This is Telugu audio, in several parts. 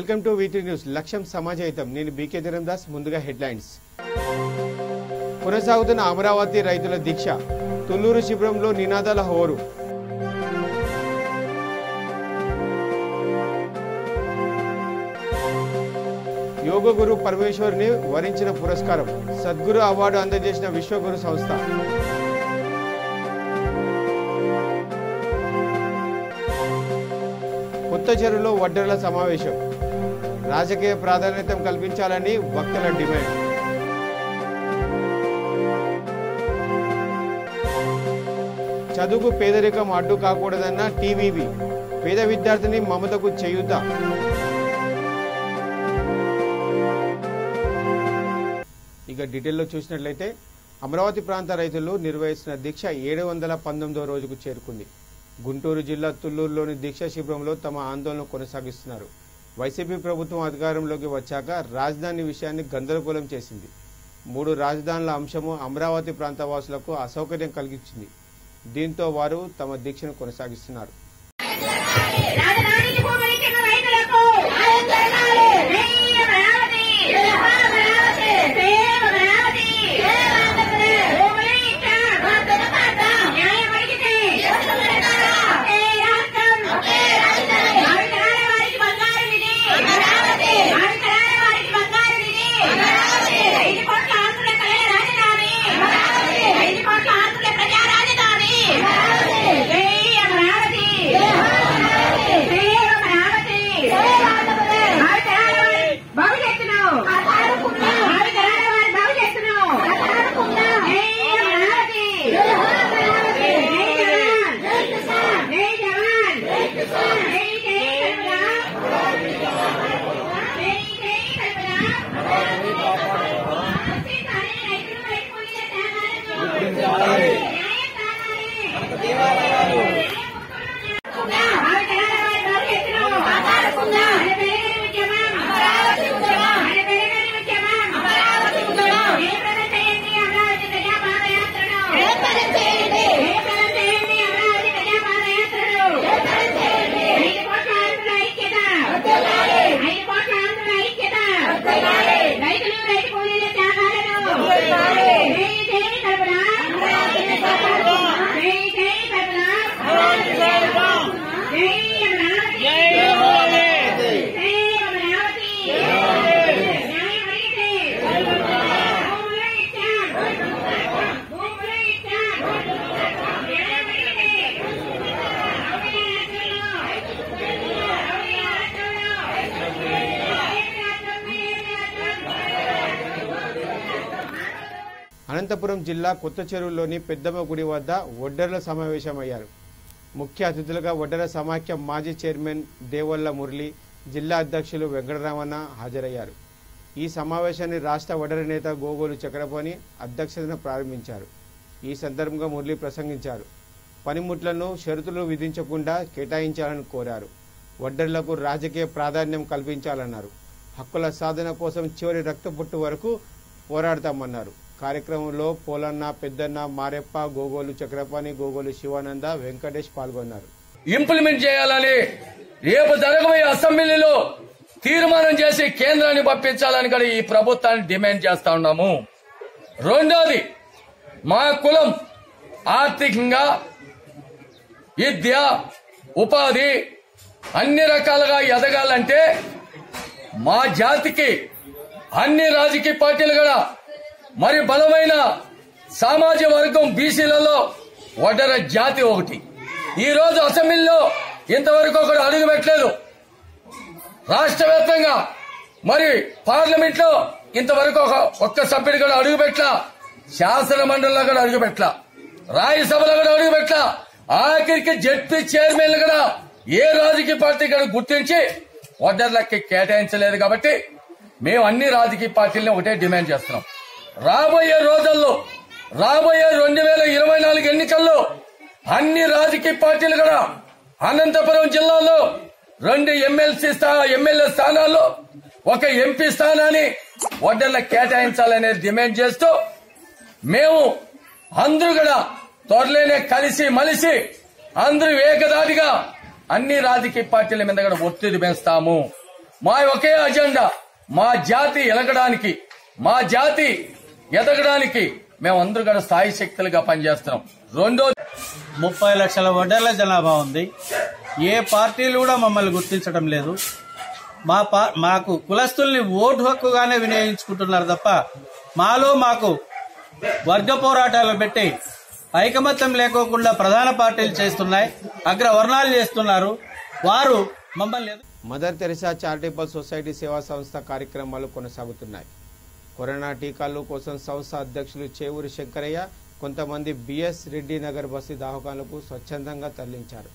Welcome to వీటీ news. లక్ష్యం సమాజహితం. నేను బీకే ధరందాస్. ముందుగా హెడ్లైన్స్. కొనసాగుతున్న అమరావతి రైతుల దీక్ష. తుళ్లూరు శిబిరంలో నినాదాల హోరు. యోగ గురు పరమేశ్వర్ని వరించిన పురస్కారం. సద్గురు అవార్డు అందజేసిన విశ్వగురు సంస్థ. కొత్త చెరువులో వడ్డెర్ల సమావేశం. రాజకీయ ప్రాధాన్యత కల్పించాలని భక్తుల డిమాండ్. చదువుకు పేదరికం అడ్డు కాకూడదన్న టీవీవి. పేద విద్యార్థిని మమతకు చేయూత. ఇక డీటెయిల్లో చూసినట్లయితే అమరావతి ప్రాంత రైతులు నిర్వహిస్తున్న దీక్ష 719వ రోజుకు చేరుకుంది. గుంటూరు జిల్లా తుళ్లూరులోని దీక్షా శిబిరంలో తమ ఆందోళన కొనసాగిస్తున్నారు. వైసీపీ ప్రభుత్వం అధికారంలోకి వచ్చాక రాజధాని విషయాన్ని గందరగోళం చేసింది. 3 రాజధానుల అంశము అమరావతి ప్రాంత వాసులకు అసౌకర్యం కలిగించింది. దీంతో వారు తమ దీక్షను కొనసాగిస్తున్నారు. అనంతపురం జిల్లా కొత్త చెరువులోని పెద్దమ్మ గుడి వద్ద వడ్డెర్ల సమావేశమయ్యారు. ముఖ్య అతిథులుగా వడ్డెర సమాఖ్య మాజీ చైర్మన్ దేవల్ల మురళి, జిల్లా అధ్యక్షులు వెంకటరామన్న హాజరయ్యారు. ఈ సమావేశాన్ని రాష్ట్ర వడ్డెర నేత గోగోలు చక్రపాణి అధ్యక్షతన ప్రారంభించారు. ఈ సందర్భంగా మురళి ప్రసంగించారు. పనిముట్లను షరతులు విధించకుండా కేటాయించాలని కోరారు. వడ్డెర్లకు రాజకీయ ప్రాధాన్యం కల్పించాలన్నారు. హక్కుల సాధన కోసం చివరి రక్తపొట్టు వరకు పోరాడతామన్నారు. కార్యక్రమంలో పోలన్న, పెద్దన్న, మారెప్ప, గోగోలు చక్రపాణి, గోగోలు శివానంద, వెంకటేష్ పాల్గొన్నారు. ఇంప్లిమెంట్ చేయాలని రేపు జరగబోయే అసెంబ్లీలో తీర్మానం చేసి కేంద్రాన్ని పంపించాలని కూడా ఈ ప్రభుత్వాన్ని డిమాండ్ చేస్తా ఉన్నాము. రెండోది, మా కులం ఆర్థికంగా, విద్య, ఉపాధి అన్ని రకాలుగా ఎదగాలంటే మా జాతికి అన్ని రాజకీయ పార్టీలు కూడా మరి బలమైన సామాజిక వర్గం బీసీలలో వడ్డెర జాతి ఒకటి. ఈ రోజు అసెంబ్లీలో ఇంతవరకు ఒకడు అడుగు పెట్టలేదు. రాష్ట్ర వ్యాప్తంగా మరి పార్లమెంట్ లో ఇంతవరకు ఒక్క సభ్యుడు కూడా అడుగు పెట్టలా. శాసన మండలిలో కూడా అడుగు పెట్టలా. రాజ్యసభలో కూడా అడుగు పెట్టలా. ఆఖరికి జడ్పీ చైర్మన్లు కూడా ఏ రాజకీయ పార్టీ కూడా గుర్తించి వడ్డెర్లకి కేటాయించలేదు. కాబట్టి మేము అన్ని రాజకీయ పార్టీలను ఒకటే డిమాండ్ చేస్తున్నాం. రాబోయే రోజుల్లో, రాబోయే 2024 ఎన్నికల్లో అన్ని రాజకీయ పార్టీలు కూడా అనంతపురం జిల్లాలో 2 ఎమ్మెల్యే స్థానాల్లో 1 ఎంపీ స్థానాన్ని వడ్డెర్లకు కేటాయించాలనేది డిమాండ్ చేస్తూ మేము అందరూ కూడా త్వరలోనే కలిసి మలిసి అందరూ ఏకదాటిగా అన్ని రాజకీయ పార్టీల మీద కూడా ఒత్తిడి పెంచుతాము. మా ఒకే అజెండా, మా జాతి ఎలగడానికి, మా జాతి ఎదగడానికి మేమందరూ కూడా స్థాయి శక్తులుగా పనిచేస్తున్నాం. రెండో 30 లక్షల వడ్డర్ల జనాభా ఉంది. ఏ పార్టీలు కూడా మమ్మల్ని గుర్తించడం లేదు. మాకు కులస్తుల్ని ఓటు హక్కుగానే వినియోగించుకుంటున్నారు తప్ప మాకు వర్గ పోరాటాలు పెట్టి ఐకమత్యం లేకోకుండా ప్రధాన పార్టీలు చేస్తున్నాయి, అగ్రవర్ణాలు చేస్తున్నారు. వారు మమ్మల్ని మదర్ తెరిసా చారిటబుల్ సొసైటీ సేవా సంస్థ కార్యక్రమాలు కొనసాగుతున్నాయి. కరోనా టీకాల కోసం సంస్థ అధ్యక్షులు చేవూరి శంకరయ్య కొంతమంది బిఎస్ రెడ్డి నగర్ బస్తీ దవాఖానలకు స్వచ్ఛందంగా తరలించారు.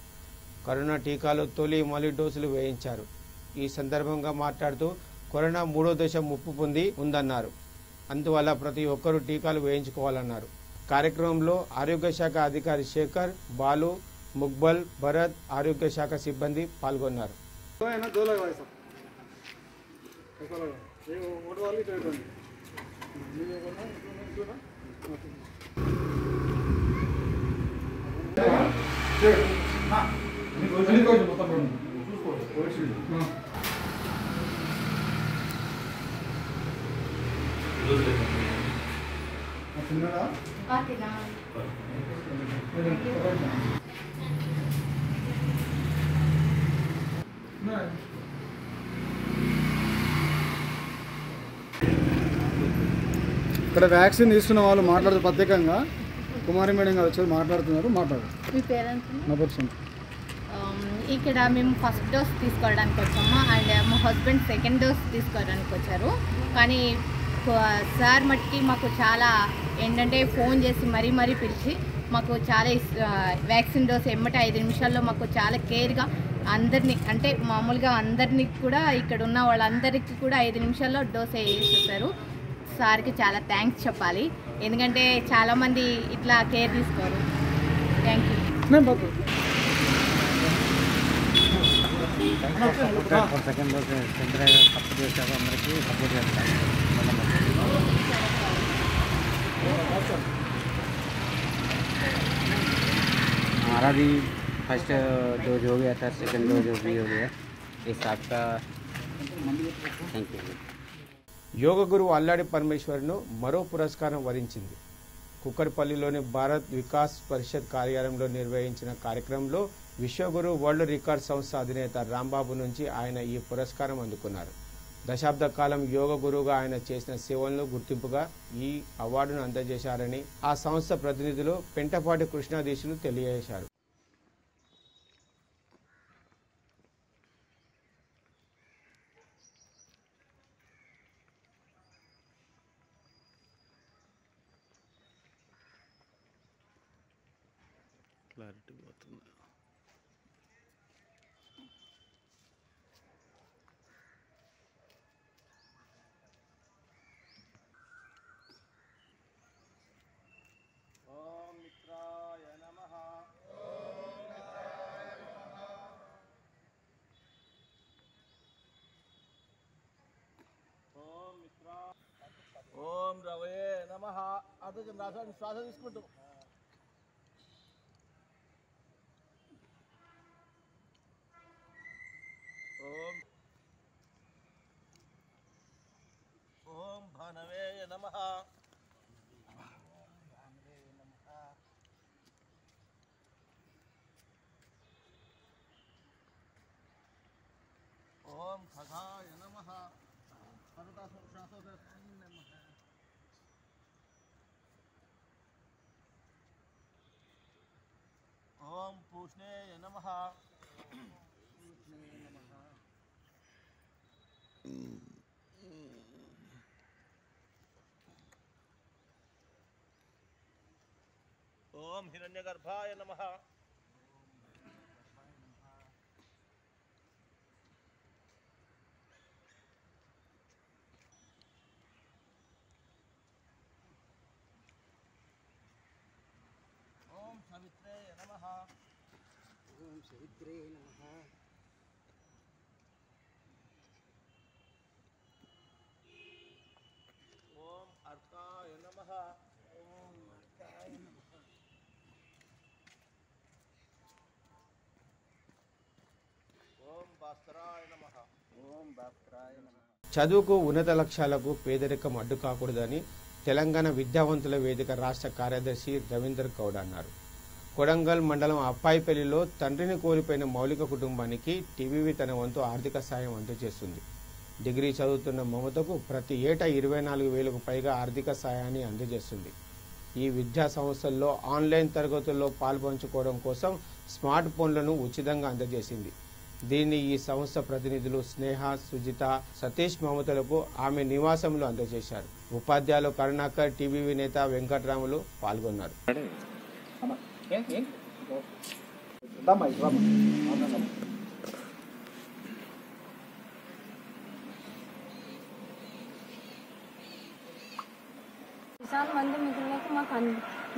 కరోనా టీకాలు తొలి మలి డోసులు వేయించారు. ఈ సందర్భంగా మాట్లాడుతూ కరోనా 3వ దశ ముప్పు పొంది ఉందన్నారు. అందువల్ల ప్రతి ఒక్కరూ టీకాలు వేయించుకోవాలన్నారు. కార్యక్రమంలో ఆరోగ్య శాఖ అధికారి శేఖర్, బాలు, ముక్బల్, భరత్, ఆరోగ్య శాఖ సిబ్బంది పాల్గొన్నారు. ఇక్కడ వ్యాక్సిన్ తీసుకున్న వాళ్ళు మాట్లాడుతూ ప్రత్యేకంగా కుమారి మేడం గారు వచ్చి మాట్లాడుతున్నారు. మీ పేరెంట్స్ నా పర్సన్ ఇక్కడ మేము ఫస్ట్ డోస్ తీసుకోవడానికి వచ్చాము అండ్ మా హస్బెండ్ సెకండ్ డోస్ తీసుకోవడానికి వచ్చారు. కానీ సార్ మట్టికి మాకు చాలా ఏంటంటే ఫోన్ చేసి మరీ పిలిచి మాకు చాలా వ్యాక్సిన్ డోస్ ఎమ్మట 5 నిమిషాల్లో మాకు చాలా కేర్గా అందరినీ అంటే మామూలుగా అందరినీ కూడా ఇక్కడ ఉన్న వాళ్ళందరికీ కూడా 5 నిమిషాల్లో డోస్ వేసేసారు. సార్కి చాలా థ్యాంక్స్ చెప్పాలి, ఎందుకంటే చాలామంది ఇట్లా కేర్ తీసుకోరు. Thank you. Second dose support చేశారు, అందరికీ సపోర్ట్ చేస్తారు. हमारा भी फर्स्ट डोज हो गया था, सेकंड डोज भी हो गया. इस आपका थैंक यू. యోగ గురువు అల్లాడి పరమేశ్వర్ను మరో పురస్కారం వరించింది. కుక్కర్పల్లిలోని భారత్ వికాస్ పరిషత్ కార్యాలయంలో నిర్వహించిన కార్యక్రమంలో విశ్వగురు వరల్డ్ రికార్డ్ సంస్థ అధినేత రాంబాబు నుంచి ఆయన ఈ పురస్కారం అందుకున్నారు. దశాబ్ద కాలం యోగ గురువుగా ఆయన చేసిన సేవలను గుర్తింపుగా ఈ అవార్డును అందజేశారని ఆ సంస్థ ప్రతినిధులు పెంటపాటి కృష్ణాధీశులు తెలియజేశారు. క్లారిటీ పోతుంది. ఓం మిత్రాయ నమః. ఓం రవయే నమః. అదే శ్వాస తీసుకుంటూ ఓం భానవే నమః. ఓం ఖగాయ నమః. ఓం పూష్ణేయ నమః. ఓం హిరణ్యగర్భాయ నమః. ఓం సవిత్రే నమః. ఓం సవిత్రే నమః. ఓం అర్కాయ నమః. ఓం అర్కాయ నమః. ఓం భాస్కరాయ నమః. చదువుకు ఉన్నత లక్ష్యాలకు పేదరికం అడ్డు కాకూడదని తెలంగాణ విద్యావంతుల వేదిక రాష్ట్ర కార్యదర్శి రవీందర్ గౌడ్ అన్నారు. కొడంగల్ మండలం అప్పాయిపల్లిలో తండ్రిని కోల్పోయిన మౌలిక కుటుంబానికి టీవీవీ తన వంతు ఆర్థిక సాయం అందజేస్తుంది. డిగ్రీ చదువుతున్న మమతకు ప్రతి ఏటా 24,000కు పైగా ఆర్థిక సాయాన్ని అందజేస్తుంది. ఈ విద్యా సంస్థల్లో ఆన్లైన్ తరగతుల్లో పాల్పంచుకోవడం కోసం స్మార్ట్ ఫోన్లను ఉచితంగా అందజేసింది. దీన్ని ఈ సంస్థ ప్రతినిధులు స్నేహ, సుజిత, సతీష్ మమతలకు ఆమె నివాసంలో అందజేశారు. ఉపాధ్యాయులు కరుణాకర్, టీవీవీ నేత వెంకట్రాములు పాల్గొన్నారు. కిసాన్ మంది మిత్రులకు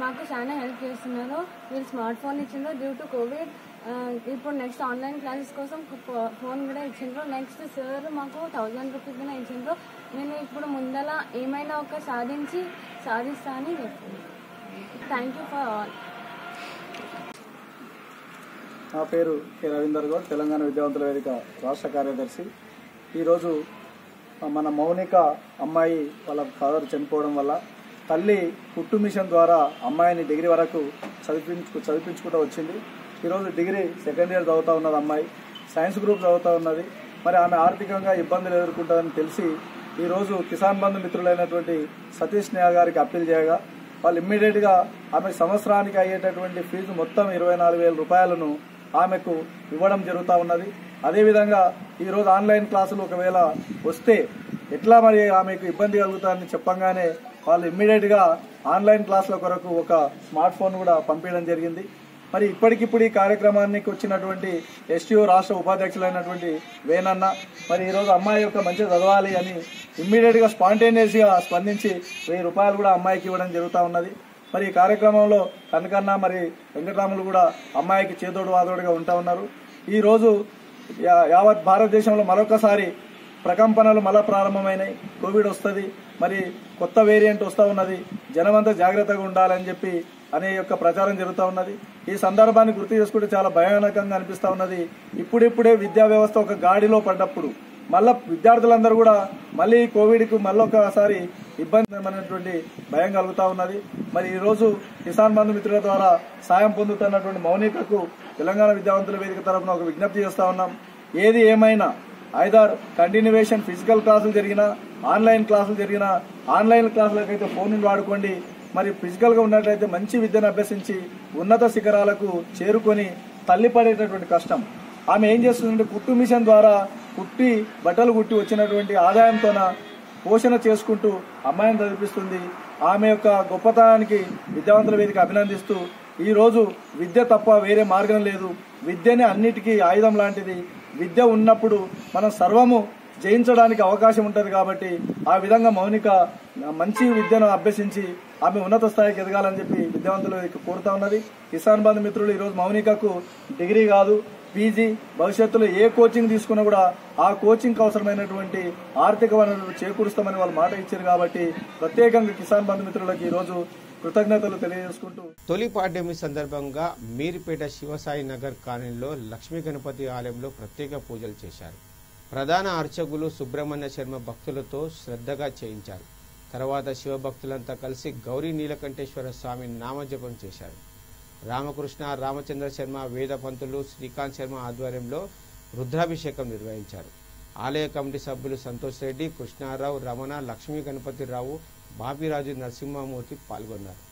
మాకు చాలా హెల్ప్ చేస్తున్నారు. వీళ్ళు స్మార్ట్ ఫోన్ ఇచ్చిండ్రు డ్యూ టు కోవిడ్. ఇప్పుడు నెక్స్ట్ ఆన్లైన్ క్లాసెస్ కోసం ఫోన్ కూడా ఇచ్చిండ్రు. నెక్స్ట్ సార్ మాకు 1000 రూపీస్ కూడా ఇచ్చిండ్రు. నేను ఇప్పుడు ముందల ఏమైనా ఒక సాధిస్తా అని చెప్తున్నాను. Thank you for all. నా పేరు కె రవీందర్ గౌడ్, తెలంగాణ విద్యావంతుల వేదిక రాష్ట్ర కార్యదర్శి. ఈరోజు మన మౌనిక అమ్మాయి వాళ్ళ ఫాదర్ చనిపోవడం వల్ల తల్లి కుట్టు మిషన్ ద్వారా అమ్మాయిని డిగ్రీ వరకు చదివించుకుంటూ వచ్చింది. ఈరోజు డిగ్రీ సెకండ్ ఇయర్ చదువుతూ ఉన్నది అమ్మాయి. సైన్స్ గ్రూప్ చదువుతూ ఉన్నది. మరి ఆమె ఆర్థికంగా ఇబ్బందులు ఎదుర్కొంటుందని తెలిసి ఈరోజు కిసాన్ బంధు మిత్రులైనటువంటి సతీష్ స్నేహ గారికి అప్పీల్ చేయగా వాళ్ళు ఇమ్మీడియట్గా ఆమె సంవత్సరానికి అయ్యేటటువంటి ఫీజు మొత్తం 24,000 రూపాయలను ఆమెకు ఇవ్వడం జరుగుతూ ఉన్నది. అదేవిధంగా ఈరోజు ఆన్లైన్ క్లాసులు ఒకవేళ వస్తే ఎట్లా మరి ఆమెకు ఇబ్బంది కలుగుతుందని చెప్పంగానే వాళ్ళు ఇమ్మీడియట్గా ఆన్లైన్ క్లాసుల కొరకు ఒక స్మార్ట్ ఫోన్ కూడా పంపించడం జరిగింది. మరి ఇప్పటికిప్పుడు ఈ కార్యక్రమానికి వచ్చినటువంటి ఎస్టీఓ రాష్ట్ర ఉపాధ్యక్షులైనటువంటి వేణన్న మరి ఈరోజు అమ్మాయి యొక్క మంచిగా చదవాలి అని ఇమ్మీడియట్గా స్పాంటేనియస్గా స్పందించి 1000 రూపాయలు కూడా అమ్మాయికి ఇవ్వడం జరుగుతూ ఉన్నది. మరి ఈ కార్యక్రమంలో కనకన్న మరి వెంకటరాములు కూడా అమ్మాయికి చేదోడు వాదోడుగా ఉంటా ఉన్నారు. ఈరోజు యావత్ భారతదేశంలో మరొకసారి ప్రకంపనలు మళ్ళా ప్రారంభమైనాయి. కోవిడ్ వస్తుంది, మరి కొత్త వేరియంట్ వస్తూ ఉన్నది, జనమంతా జాగ్రత్తగా ఉండాలని చెప్పి అనే యొక్క ప్రచారం జరుగుతూ ఉన్నది. ఈ సందర్భాన్ని గుర్తు చేసుకుంటే చాలా భయానకంగా అనిపిస్తూ ఉన్నది. ఇప్పుడిప్పుడే విద్యా వ్యవస్థ ఒక గాడిలో పడ్డప్పుడు మళ్ళా విద్యార్థులందరూ కూడా మళ్ళీ కోవిడ్కు మళ్ళొకసారి ఇబ్బందిమైనటువంటి భయం కలుగుతూ ఉన్నది. మరి ఈరోజు కిసాన్ బంధు మిత్రుల ద్వారా సాయం పొందుతున్నటువంటి మౌనికకు తెలంగాణ విద్యావంతుల వేదిక తరఫున ఒక విజ్ఞప్తి చేస్తా ఉన్నాం. ఏది ఏమైనా ఐదర్ కంటిన్యూవేషన్ ఫిజికల్ క్లాసులు జరిగినా, ఆన్లైన్ క్లాసులు జరిగినా, ఆన్లైన్ క్లాసులకైతే ఫోన్ వాడుకోండి. మరి ఫిజికల్గా ఉన్నట్లయితే మంచి విద్యను అభ్యసించి ఉన్నత శిఖరాలకు చేరుకొని తల్లి పడేటటువంటి కష్టం. ఆమె ఏం చేస్తుందంటే కుట్టు మిషన్ ద్వారా కుట్టి బట్టలు కుట్టి వచ్చినటువంటి ఆదాయంతోన పోషణ చేసుకుంటూ అమ్మాయిని చదివిస్తుంది. ఆమె యొక్క గొప్పతనానికి విద్యావంతుల వేదిక అభినందిస్తూ ఈరోజు విద్య తప్ప వేరే మార్గం లేదు. విద్యనే అన్నిటికీ ఆయుధం లాంటిది. విద్య ఉన్నప్పుడు మనం సర్వము జయించడానికి అవకాశం ఉంటుంది. కాబట్టి ఆ విధంగా మౌనిక మంచి విద్యను అభ్యసించి ఆమె ఉన్నత స్థాయికి ఎదగాలని చెప్పి విద్యావంతులు కోరుతా ఉన్నది. కిసాన్ బంధు మిత్రులు ఈరోజు మౌనికకు డిగ్రీ కాదు పీజీ, భవిష్యత్తులో ఏ కోచింగ్ తీసుకున్నా కూడా ఆ కోచింగ్కి అవసరమైనటువంటి ఆర్థిక వనరులు చేకూరుస్తామని వాళ్ళు మాట ఇచ్చారు. కాబట్టి ప్రత్యేకంగా కిసాన్ బంధు మిత్రులకు ఈరోజు కృతజ్ఞతలు తెలియజేసుకుంటూ తొలి పాడ్యమి సందర్భంగా మీర్పేట శివసాయి నగర్ కాలనీలో లక్ష్మీ గణపతి ఆలయంలో ప్రత్యేక పూజలు చేశారు. ప్రధాన అర్చకులు సుబ్రహ్మణ్య శర్మ భక్తులతో శ్రద్ధగా చేయించారు. తర్వాత శివభక్తులంతా కలిసి గౌరీ నీలకంఠేశ్వర స్వామి నామజపం చేశారు. రామకృష్ణ, రామచంద్ర శర్మ, వేద పంతులు, శ్రీకాంత్ శర్మ ఆధ్వర్యంలో రుద్రాభిషేకం నిర్వహించారు. ఆలయ కమిటీ సభ్యులు సంతోష్ రెడ్డి, కృష్ణారావు, రమణ, లక్ష్మీ గణపతిరావు, బాపిరాజు, నరసింహమూర్తి పాల్గొన్నారు.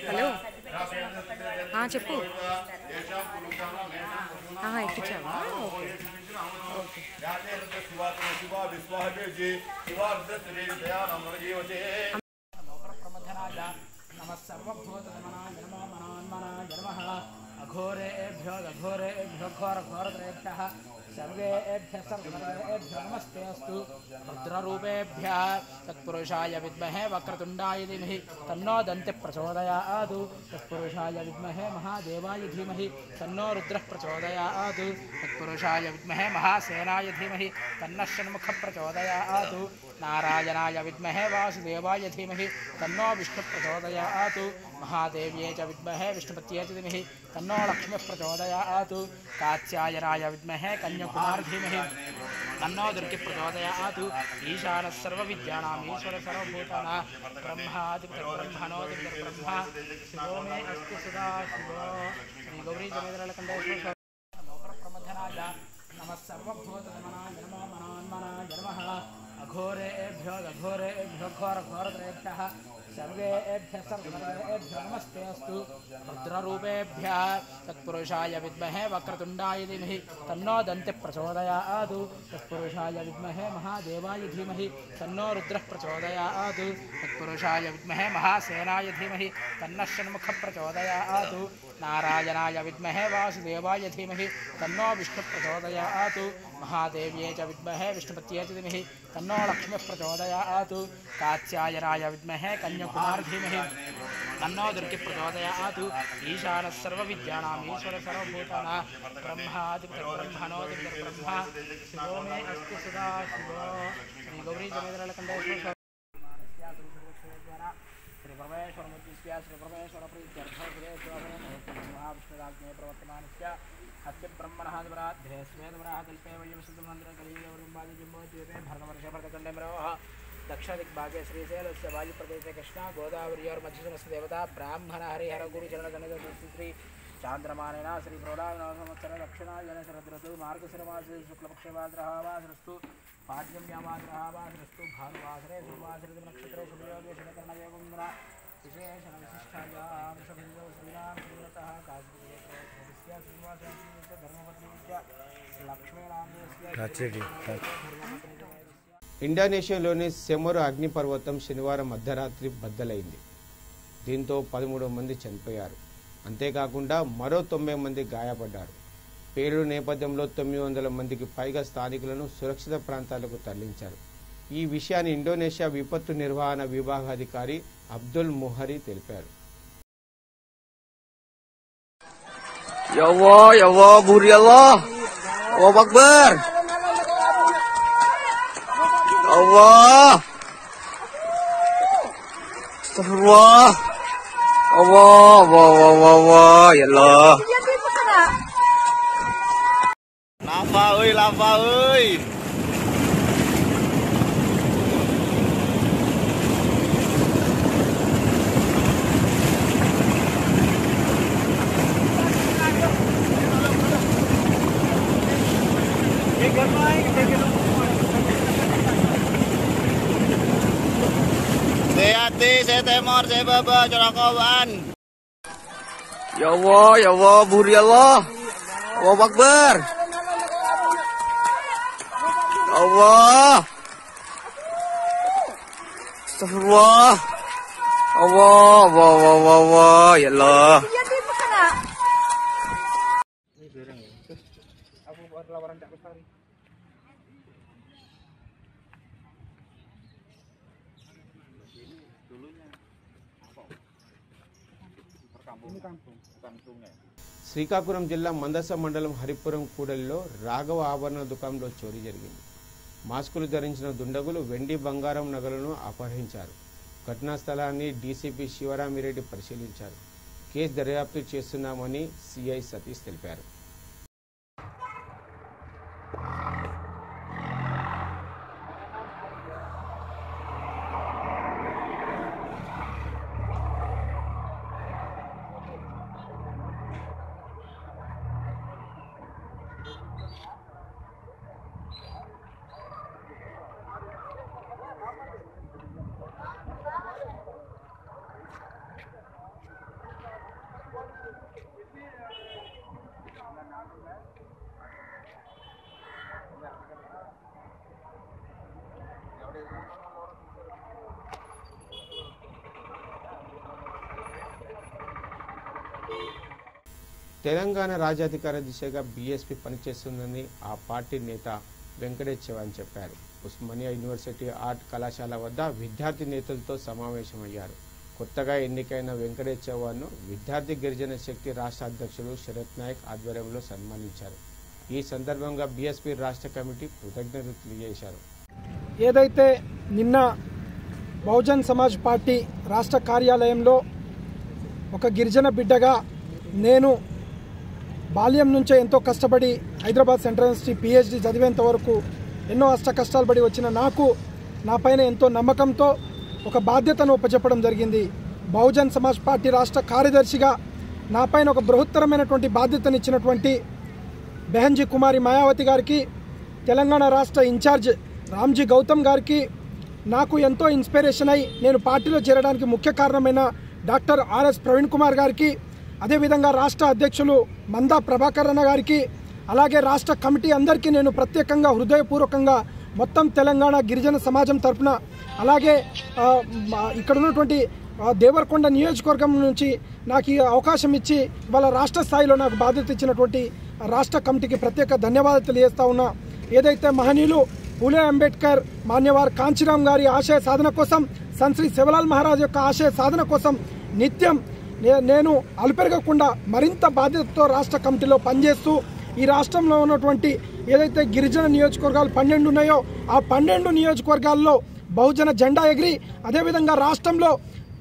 హలో చెప్పు. ఎక్కించావా? अघोरेभ्यो अघोरेभ्यो घोरघोरत्रेभ्यः सर्वेभ्यः सर्ववर्गेभ्यो नमस्ते अस्तु। रुद्ररूपेभ्यः तत्पुरुषाय विद्महे वक्रतुण्डाय धीमहि तन्नो दन्ति प्रचोदयात्। तत्पुरुषाय विद्महे महादेवाय धीमहि तन्नो रुद्रः प्रचोदयात्। तत्पुरुषाय विद्महे महासेनाय धीमहि तन्नः षण्मुखः प्रचोदयात्। नारायणाय विद्महे वासुदेवाय धीमहि तन्नो विष्णु प्रचोदयात् महादेव्यै च विद्महे विष्णुपत्यै च धीमहि तन्नो लक्ष्मीः प्रचोदयात् कात्यायनाय विद्महे कन्याकुमारी धीमहि तन्नो दुर्गे प्रचोदयात् ईशानः सर्वविद्यानाम् ईश्वर सर्वभूतानां ब्रह्मादिब्रह्मणोदिब्रह्मा शिवो मे अस्तु सदा शिवो श्रीगौरी जमेन्द्रलकण्डेश्वर प्रमथनाय नमः सर्वभूतगमनाय नमो मनान्मनाय नमः अघोरेभ्यो घोरघोरत्रेभ्यः सर्वेभ्यः सर्वभूतेभ्यो नमस्ते अस्तु रुद्ररूपेभ्यः तत्पुरुषाय विद्महे वक्रतुण्डाय धीमहि तन्नो दन्ति प्रचोदयात् तत्पुरुषाय विद्महे महादेवाय धीमहि तन्नो रुद्रः प्रचोदयात् तत्पुरुषाय विद्महे महासेनाय धीमहि तन्नः षण्मुखः प्रचोदयात् नारायणाय विद्महे वासुदेवाय धीमहि तन्नो विष्णुः प्रचोदयात् महादेव्यै च विद्महे विष्णुपत्यै च धीमहि तन्नो लक्ष्मीः प्रचोदयात् कात्यायनाय विद्महे कन्याकुमारी धीमहि तन्नो दुर्गे प्रचोदयात् ईशानः सर्वविद्यानाम् ईश्वर सर्वभूतानां ब्रह्मादिब्रह्मणोदिब्रह्मा शिवो मे अस्तु सदा शिवो श्रीगौरी जमेन्द्रलकण्डेश्वर श्रीपरमेश्वरमूर्तिस्य श्रीपरमेश्वरप्रीत्यर्थविष्णुराज्ञे प्रवर्तमानस्य अद्य ब्रह्मणः दिवराध्ये स्वेदवराः कल्पे वयवसुतमन्त्रकलीयवृम्बादिजिम्बोद्वीपे भरतवर्षे भरतखण्डे मरोः दक्षिणदिग्भागे श्रीशैलस्य वायुप्रदेशे कृष्णा गोदावर्योर्मध्यसमस्य देवता ब्राह्मण हरिहर गुरुचरणगणश्री चान्द्रमानेन श्री प्रौढानवसंवत्सर दक्षिणायन शरदृतु मार्गशिरमासे शुक्लपक्षवासरः वासरस्तु पाड्यम्यावासरः वासरस्तु भानुवासरे शुभवासरे नक्षत्रे शुभयोगे शतकर्णयोगं विशेषणविशिष्टायां शुभयो श्रीरामचन्द्रतः काश्मीरस्य श्रीनिवासस्य धर्मपत्नीस्य लक्ष्मीनामस्य ఇండోనేషియాలోని సెమోరు అగ్నిపర్వతం శనివారం అర్ధరాత్రి బద్దలైంది. దీంతో 13 మంది చనిపోయారు. అంతేకాకుండా మరో 9 మంది గాయపడ్డారు. పేలుడు నేపథ్యంలో 900 మందికి పైగా స్థానికులను సురక్షిత ప్రాంతాలకు తరలించారు. ఈ విషయాన్ని ఇండోనేషియా విపత్తు నిర్వహణ విభాగాధికారి అబ్దుల్ ముహరి తెలిపారు. Allah, astagfirullah, Allah, ya Allah. Lava ơi. Hati, saya temor, saya baba, jorokawan. Ya Allah, buri Allah. Allahu Akbar. Allah. Astagfirullah. Allah, ya Allah. Srikakulam జిల్లా మందస మండలం హరిపురం కూడలిలో రాఘవ ఆభరణ దుకాణంలో చోరీ జరిగింది. మాస్కులు ధరించిన దుండగులు వెండి బంగారం నగలను అపహరించారు. ఘటనా స్థలాన్ని డీసీపీ శివరామిరెడ్డి పరిశీలించారు. కేసు దర్యాప్తు చేస్తున్నామని సిఐ సతీష్ తెలిపారు. తెలంగాణ రాజ్యాధికార దిశగా బీఎస్పీ పనిచేస్తుందని ఆ పార్టీ నేత వెంకటేష్ చవాన్ చెప్పారు. ఉస్మానియా యూనివర్సిటీ ఆర్ట్ కళాశాల వద్ద విద్యార్థి నేతలతో సమావేశమయ్యారు. కొత్తగా ఎన్నికైన వెంకటేష్ చవాన్ను విద్యార్థి గిరిజన శక్తి రాష్ట్ర అధ్యక్షులు శరత్ నాయక్ ఆధ్వర్యంలో సన్మానించారు. ఈ సందర్భంగా బీఎస్పీ రాష్ట్ర కమిటీ కృతజ్ఞతలు తెలియజేశారు. ఏదైతే నిన్న బహుజన్ సమాజ్ పార్టీ రాష్ట్ర కార్యాలయంలో ఒక గిరిజన బిడ్డగా నేను బాల్యం నుంచే ఎంతో కష్టపడి హైదరాబాద్ సెంట్రల్ యూనివర్సిటీ PhD చదివేంత వరకు ఎన్నో కష్టాలు పడి వచ్చిన నాకు నా పైన ఎంతో నమ్మకంతో ఒక బాధ్యతను ఒప్పచెప్పడం జరిగింది. బహుజన్ సమాజ్ పార్టీ రాష్ట్ర కార్యదర్శిగా నా పైన ఒక బృహత్తరమైనటువంటి బాధ్యతనిచ్చినటువంటి బెహన్జీ కుమారి మాయావతి గారికి, తెలంగాణ రాష్ట్ర ఇన్ఛార్జ్ రామ్జీ గౌతమ్ గారికి, నాకు ఎంతో ఇన్స్పిరేషన్ అయి నేను పార్టీలో చేరడానికి ముఖ్య కారణమైన డాక్టర్ RS ప్రవీణ్ కుమార్ గారికి, అదేవిధంగా రాష్ట్ర అధ్యక్షులు మందా ప్రభాకర్ అన్న గారికి, అలాగే రాష్ట్ర కమిటీ అందరికీ నేను ప్రత్యేకంగా హృదయపూర్వకంగా మొత్తం తెలంగాణ గిరిజన సమాజం తరఫున, అలాగే ఇక్కడ ఉన్నటువంటి దేవరకొండ నియోజకవర్గం నుంచి నాకు ఈ అవకాశం ఇచ్చి వాళ్ళ రాష్ట్ర స్థాయిలో నాకు బాధ్యత ఇచ్చినటువంటి రాష్ట్ర కమిటీకి ప్రత్యేక ధన్యవాదాలు తెలియజేస్తా ఉన్నా. ఏదైతే మహనీయులు పూలే అంబేద్కర్, మాన్యవార్ కాంచీరామ్ గారి ఆశయ సాధన కోసం, సంశ్రీ శివలాల్ మహారాజ్ యొక్క ఆశయ సాధన కోసం నిత్యం నేను అలుపెరగకుండా మరింత బాధ్యతతో రాష్ట్ర కమిటీలో పనిచేస్తూ ఈ రాష్ట్రంలో ఉన్నటువంటి ఏదైతే గిరిజన నియోజకవర్గాలు 12 ఉన్నాయో ఆ 12 నియోజకవర్గాల్లో బహుజన జెండా ఎగిరి, అదేవిధంగా రాష్ట్రంలో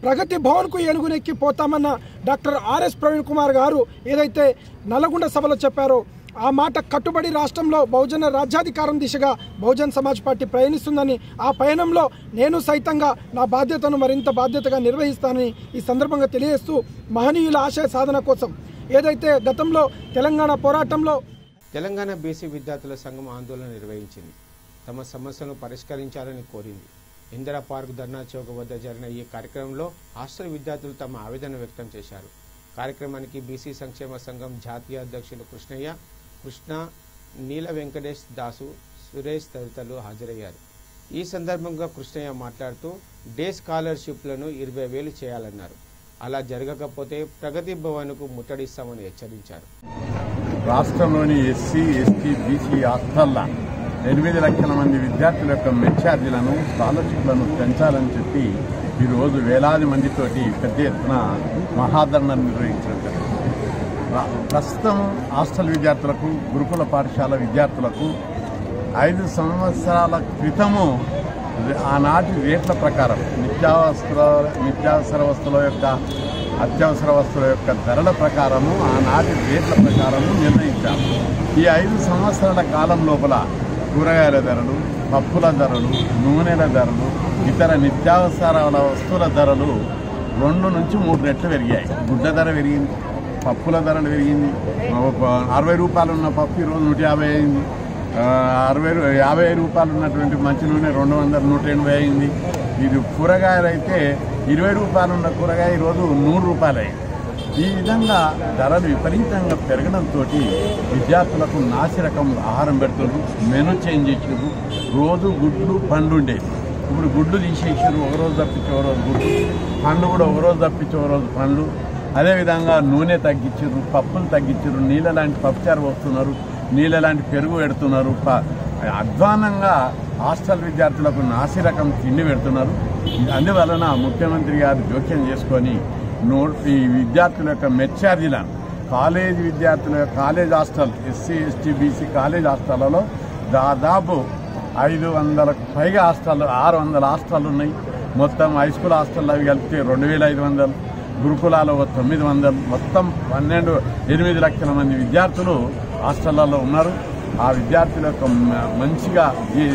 ప్రగతి భవన్కు ఏనుగునెక్కి పోతామన్న డాక్టర్ RS ప్రవీణ్ కుమార్ గారు ఏదైతే నల్లగొండ సభలో చెప్పారో ఆ మాట కట్టుబడి రాష్ట్రంలో బహుజన రాజ్యాధికారం దిశగా బహుజన్ సమాజ్ పార్టీ ప్రయాణిస్తుందని, ఆ పయనంలో నేను సైతంగా నా బాధ్యతను మరింత బాధ్యతగా నిర్వహిస్తానని ఈ సందర్భంగా తెలియజేస్తూ, మహనీయుల ఆశయ సాధన కోసం ఏదైతే గతంలో తెలంగాణ పోరాటంలో తెలంగాణ బీసీ విద్యార్థుల సంఘం ఆందోళన నిర్వహించింది. తమ సమస్యలను పరిష్కరించాలని కోరింది. ఇందిరా పార్క్ ధర్నా చౌక్ వద్ద జరిగిన ఈ కార్యక్రమంలో హాస్టల్ విద్యార్థులు తమ ఆవేదన వ్యక్తం చేశారు. కార్యక్రమానికి బీసీ సంక్షేమ సంఘం జాతీయ అధ్యక్షులు కృష్ణ, నీల వెంకటేష్ దాసు, సురేష్ తదితరులు హాజరయ్యారు. ఈ సందర్భంగా కృష్ణయ్య మాట్లాడుతూ డే స్కాలర్షిప్లను 20,000 చేయాలన్నారు. అలా జరగకపోతే ప్రగతి భవన్కు ముట్టడిస్తామని హెచ్చరించారు. రాష్ట్రంలోని ఎస్సీ, ఎస్టీ, బీసీ హాస్టళ్ల 8 లక్షల మంది విద్యార్థుల యొక్క మెచ్చార్జీలను, స్కాలర్షిప్లను పెంచాలని చెప్పి ఈరోజు వేలాది మందితోటి పెద్ద ఎత్తున మహాధరణ నిర్వహించడం జరిగింది. ప్రస్తుతం హాస్టల్ విద్యార్థులకు, గురుకుల పాఠశాల విద్యార్థులకు 5 సంవత్సరాల క్రితము ఆనాటి రేట్ల ప్రకారం నిత్యావసర వస్తువుల యొక్క, అత్యవసర వస్తువుల యొక్క ధరల ప్రకారము, ఆనాటి రేట్ల ప్రకారము నిర్ణయించాము. ఈ 5 సంవత్సరాల కాలం లోపల కూరగాయల ధరలు, పప్పుల ధరలు, నూనెల ధరలు, ఇతర నిత్యావసరాల వస్తువుల ధరలు 2 నుంచి 3 రెట్లు పెరిగాయి. గుడ్డ ధర పెరిగింది, పప్పుల ధరలు పెరిగింది. 60 రూపాయలు ఉన్న పప్పు ఈరోజు 150 అయింది. 50 రూపాయలు ఉన్నటువంటి మంచి నూనె 200, 180 అయింది. ఇది కూరగాయలు అయితే 20 రూపాయలు ఉన్న కూరగాయ ఈరోజు 100 రూపాయలు అయింది. ఈ విధంగా ధరలు విపరీతంగా పెరగడంతో విద్యార్థులకు నాసిరకం ఆహారం పెడుతున్నారు. మెను చేంజ్ చేసినారు. రోజు గుడ్లు, పండ్లు ఉండేవి. ఇప్పుడు గుడ్లు తీసేసారు. ఒకరోజు తప్పించి ఒకరోజు గుడ్లు, పండ్లు కూడా ఒకరోజు తప్పించి ఒకరోజు పండ్లు. అదేవిధంగా నూనె తగ్గించారు, పప్పులు తగ్గించారు, నీళ్ళ లాంటి పప్పుచారు వస్తున్నారు, నీళ్ళ లాంటి పెరుగు పెడుతున్నారు. అధ్వానంగా హాస్టల్ విద్యార్థులకు నాసిరకం తిండి పెడుతున్నారు. అందువలన ముఖ్యమంత్రి గారు జోక్యం చేసుకొని ఈ విద్యార్థుల యొక్క మెచ్చార్జీలను, కాలేజీ విద్యార్థుల యొక్క college hostel, SC, ST, BC college హాస్టళ్లలో దాదాపు 500కు పైగా హాస్టల్, 600 హాస్టళ్ళు ఉన్నాయి. మొత్తం హై స్కూల్ హాస్టల్ అవి కలిపితే 2,500, గురుకులాలో 900, మొత్తం 8 లక్షల మంది విద్యార్థులు హాస్టళ్లలో ఉన్నారు. ఆ విద్యార్థుల యొక్క మంచిగా ఈ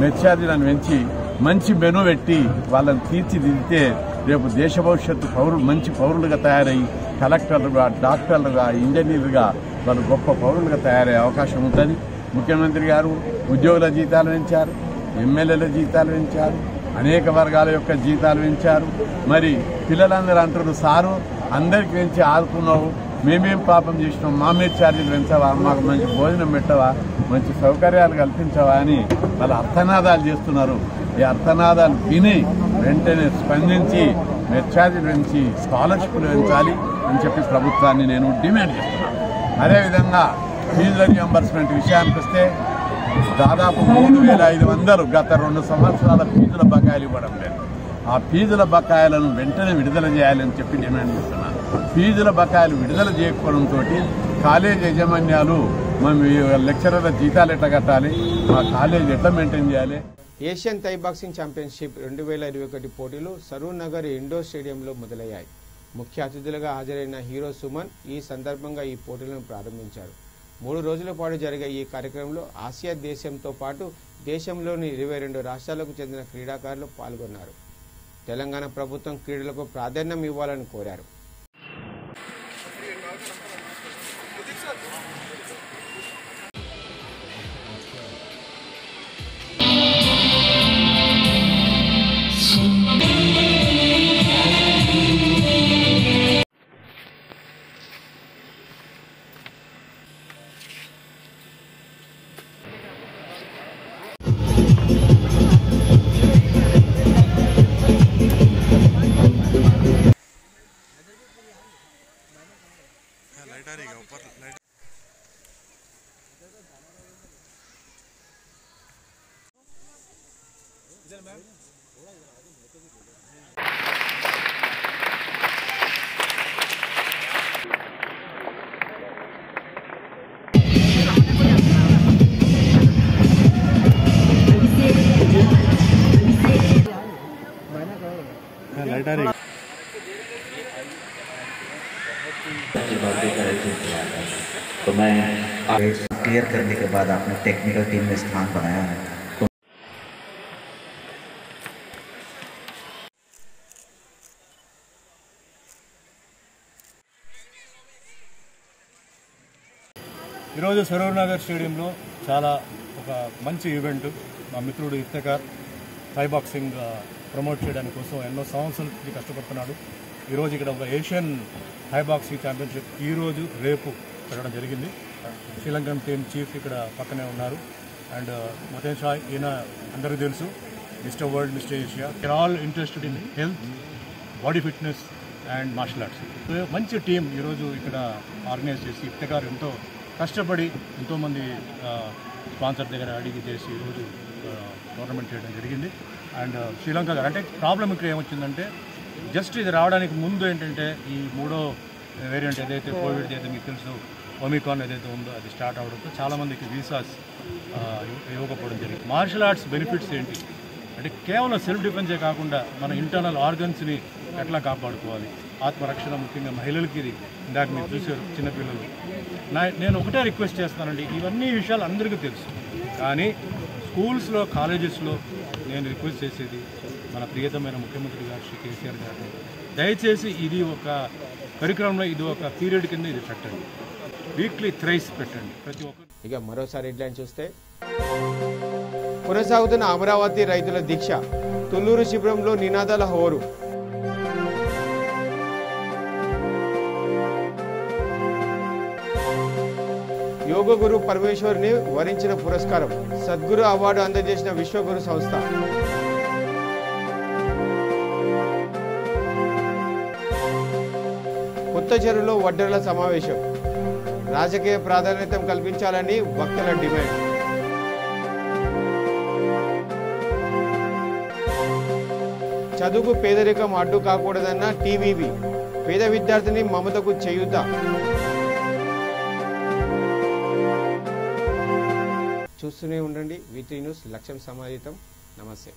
మెచ్చార్జీలను పెంచి మంచి మెను పెట్టి వాళ్ళని తీర్చిదిద్దితే రేపు దేశ భవిష్యత్తు మంచి పౌరులుగా తయారయ్యి కలెక్టర్లుగా, డాక్టర్లుగా, ఇంజనీర్లుగా వాళ్ళు గొప్ప పౌరులుగా తయారయ్యే అవకాశం ఉంటుంది. ముఖ్యమంత్రి గారు ఉద్యోగుల జీతాలు పెంచారు, ఎమ్మెల్యేల జీతాలు పెంచారు, అనేక వర్గాల యొక్క జీతాలు పెంచారు. మరి పిల్లలందరూ అంటారు, సారు అందరికి పెంచి ఆదుకున్నావు, మేమేం పాపం చేసినాం, మా మీద ఛార్జీలు పెంచావా, మాకు మంచి భోజనం పెట్టవా, మంచి సౌకర్యాలు కల్పించవా అని వాళ్ళు అర్థనాదాలు చేస్తున్నారు. ఈ అర్థనాదాలు విని వెంటనే స్పందించి ఛార్జీలు పెంచి స్కాలర్షిప్లు పెంచాలి అని చెప్పి ప్రభుత్వాన్ని నేను డిమాండ్ చేస్తున్నాను. అదేవిధంగా ఫీజుల రియంబర్స్మెంట్ విషయానికి వస్తే దాదాపు 3,500 గత 2 సంవత్సరాల ఫీజుల బకాయిలు ఇవ్వడం లేదు. ఆ ఫీజుల బకాయిలను వెంటనే విడుదల చేయాలని చెప్పి డిమాండ్ చేస్తున్నాను. ఫీజుల బకాయిలు విడుదల చేయకపోవడంతో కాలేజ్ యాజమాన్యాలు మేము లెక్చరర్ల జీతాలు ఎట్లా కట్టాలి, మా కాలేజ్ ఎట్లా మెయింటైన్ చేయాలి. ఏషియన్ థై బాక్సింగ్ ఛాంపియన్షిప్ 2021 పోటీలు సరూర్ నగర్ ఇండోర్ స్టేడియంలో మొదలయ్యాయి. ముఖ్య అతిథులుగా హాజరైన హీరో సుమన్ ఈ సందర్భంగా ఈ పోటీలను ప్రారంభించారు. 3 రోజుల పాటు జరిగే ఈ కార్యక్రమంలో ఆసియా దేశంతో పాటు దేశంలోని 22 రాష్ట్రాలకు చెందిన క్రీడాకారులు పాల్గొన్నారు. తెలంగాణ ప్రభుత్వం క్రీడలకు ప్రాధాన్యం ఇవ్వాలని కోరారు. तो मैं क्लियर करने के बाद आपने टेक्निकल टीम में स्थान बनाया है. ఈరోజు సరూర్ నగర్ స్టేడియంలో చాలా ఒక మంచి ఈవెంట్. మా మిత్రుడు ఇఫ్తెకార్ థై బాక్సింగ్ ప్రమోట్ చేయడానికి కోసం ఎన్నో సంవత్సరాల నుంచి కష్టపడుతున్నాడు. ఈరోజు ఇక్కడ ఒక ఏషియన్ థై బాక్సింగ్ ఛాంపియన్షిప్ ఈరోజు రేపు పెట్టడం జరిగింది. శ్రీలంకన్ టీమ్ చీఫ్ ఇక్కడ పక్కనే ఉన్నారు. అండ్ మతేన్ షా ఈయన అందరికీ తెలుసు, mister World, mister Asia. They all interested in health, body fitness and martial arts. మంచి టీం ఈరోజు ఇక్కడ ఆర్గనైజ్ చేసి ఇఫ్తెకార్ ఎంతో కష్టపడి ఎంతోమంది స్పాన్సర్ దగ్గర అడిగి చేసి ఈరోజు టోర్నమెంట్ చేయడం జరిగింది. అండ్ శ్రీలంక గారు అంటే ప్రాబ్లం ఇక్కడ ఏమొచ్చిందంటే జస్ట్ ఇది రావడానికి ముందు ఏంటంటే ఈ 3వ వేరియంట్ ఏదైతే కోవిడ్ ఏదైతే మీకు తెలుసు ఒమిక్రాన్ ఏదైతే ఉందో అది స్టార్ట్ అవడంతో చాలామందికి వీసాస్ ఇవ్వకపోవడం జరిగింది. మార్షల్ ఆర్ట్స్ బెనిఫిట్స్ ఏంటి అంటే కేవలం సెల్ఫ్ డిఫెన్సే కాకుండా మన ఇంటర్నల్ ఆర్గన్స్ని ఎట్లా కాపాడుకోవాలి, ఆత్మరక్షణ, ముఖ్యంగా మహిళలకి ఇది ఇందాక మీరు చూసారు చిన్నపిల్లలు. నేను ఒకటే రిక్వెస్ట్ చేస్తానండి, ఇవన్నీ విషయాలు అందరికీ తెలుసు, కానీ స్కూల్స్లో కాలేజెస్లో నేను రిక్వెస్ట్ చేసేది మన ప్రియతమైన ముఖ్యమంత్రి గారు శ్రీ కేసీఆర్ గారు దయచేసి ఇది ఒక కరికులంలో ఇది ఒక పీరియడ్ కింద ఇది పెట్టండి, వీక్లీ థ్రైస్ పెట్టండి ప్రతి ఒక్కరు. ఇక మరోసారి హెడ్లైన్ చూస్తే కొనసాగుతున్న అమరావతి రైతుల దీక్ష, తుళ్లూరు శిబిరంలో నినాదాల హోరు. యోగ గురు పరమేశ్వర్ని వరించిన పురస్కారం, సద్గురు అవార్డు అందజేసిన విశ్వగురు సంస్థ. కొత్త చెరువులో వడ్డెర్ల సమావేశం, రాజకీయ ప్రాధాన్యత కల్పించాలని భక్తుల డిమాండ్. చదువుకు పేదరికం అడ్డు కాకూడదన్న టీవీవి, పేద విద్యార్థిని మమతకు చేయూత. చూస్తూనే ఉండండి V3 న్యూస్, లక్ష్యం సమాహితం. నమస్తే.